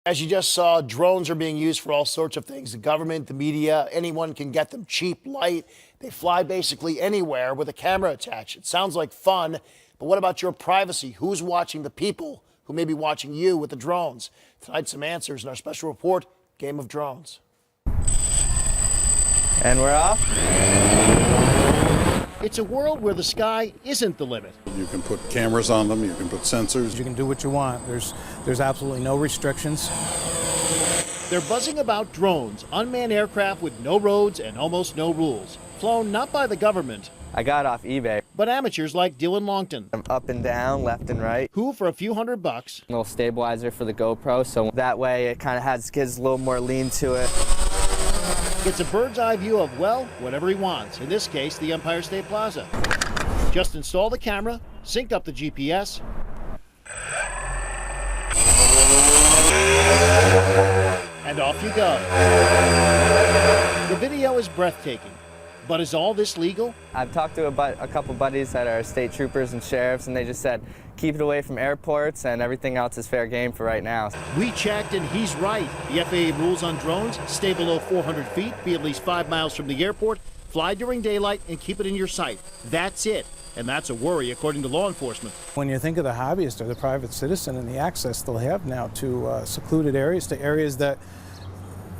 As you just saw, drones are being used for all sorts of things. The government, the media, anyone can get them cheap, light. They fly basically anywhere with a camera attached. It sounds like fun, but what about your privacy? Who's watching the people who may be watching you with the drones? Tonight, some answers in our special report, Game of Drones. And we're off. It's a world where the sky isn't the limit. You can put cameras on them, you can put sensors. You can do what you want. There's absolutely no restrictions. They're buzzing about drones, unmanned aircraft with no roads and almost no rules. Flown not by the government, I got off eBay. but amateurs like Dylan Longton, I'm up and down, left and right. who for a few $100 A little stabilizer for the GoPro, so that way it kind of gives a little more lean to it. gets a bird's eye view of, well, whatever he wants. In this case, the Empire State Plaza. Just install the camera, sync up the GPS, and off you go. The video is breathtaking. But is all this legal? I've talked to a couple buddies that are state troopers and sheriffs, and they just said, keep it away from airports and everything else is fair game for right now. We checked and he's right. The FAA rules on drones: stay below 400 feet, be at least 5 miles from the airport, fly during daylight, and keep it in your sight. That's it. And that's a worry, according to law enforcement. When you think of the hobbyist or the private citizen and the access they'll have now to secluded areas, to areas that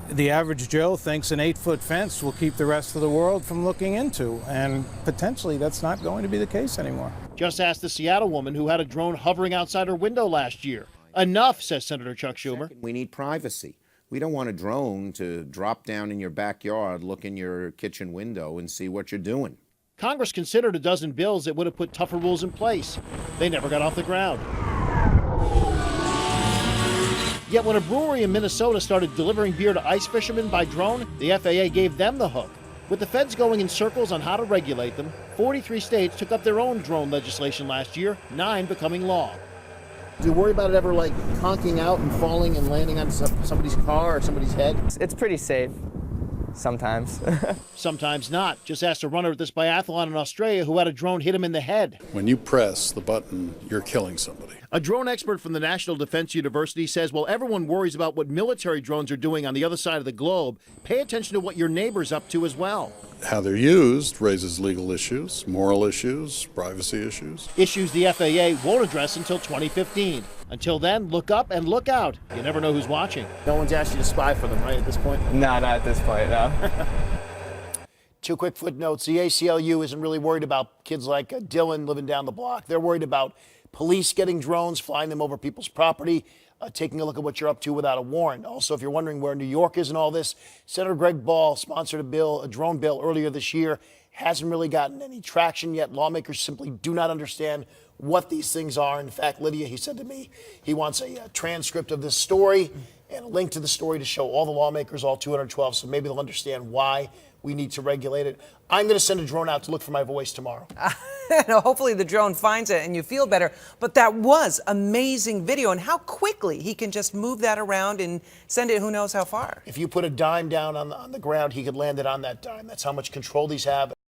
the average Joe thinks an 8-foot fence will keep the rest of the world from looking into, and potentially that's not going to be the case anymore. Just ask the Seattle woman who had a drone hovering outside her window last year. Enough, says Senator Chuck Schumer. We need privacy. We don't want a drone to drop down in your backyard, look in your kitchen window, and see what you're doing. Congress considered a dozen bills that would have put tougher rules in place. They never got off the ground. Yet when a brewery in Minnesota started delivering beer to ice fishermen by drone, the FAA gave them the hook. With the feds going in circles on how to regulate them, 43 states took up their own drone legislation last year, 9 becoming law. Do you worry about it ever like conking out and falling and landing on somebody's car or somebody's head? It's pretty safe, sometimes. Sometimes not. Just asked a runner at this biathlon in Australia who had a drone hit him in the head. When you press the button, you're killing somebody. A drone expert from the National Defense University says while everyone worries about what military drones are doing on the other side of the globe, pay attention to what your neighbor's up to as well. How they're used raises legal issues, moral issues, privacy issues. Issues the FAA won't address until 2015. Until then, look up and look out. You never know who's watching. No one's asked you to spy for them, right, at this point? No, not at this point, no. 2 quick footnotes. The ACLU isn't really worried about kids like Dylan living down the block. They're worried about police getting drones, flying them over people's property, taking a look at what you're up to without a warrant. Also, if you're wondering where New York is in all this, Senator Greg Ball sponsored a drone bill earlier this year. Hasn't really gotten any traction yet. Lawmakers simply do not understand what these things are. In fact, Lydia, he said to me, he wants a transcript of this story and a link to the story to show all the lawmakers, all 212, so maybe they'll understand why we need to regulate it. I'm going to send a drone out to look for my voice tomorrow. Hopefully the drone finds it and you feel better. But that was amazing video, and how quickly he can just move that around and send it who knows how far. If you put a dime down on the ground, he could land it on that dime. That's how much control these have.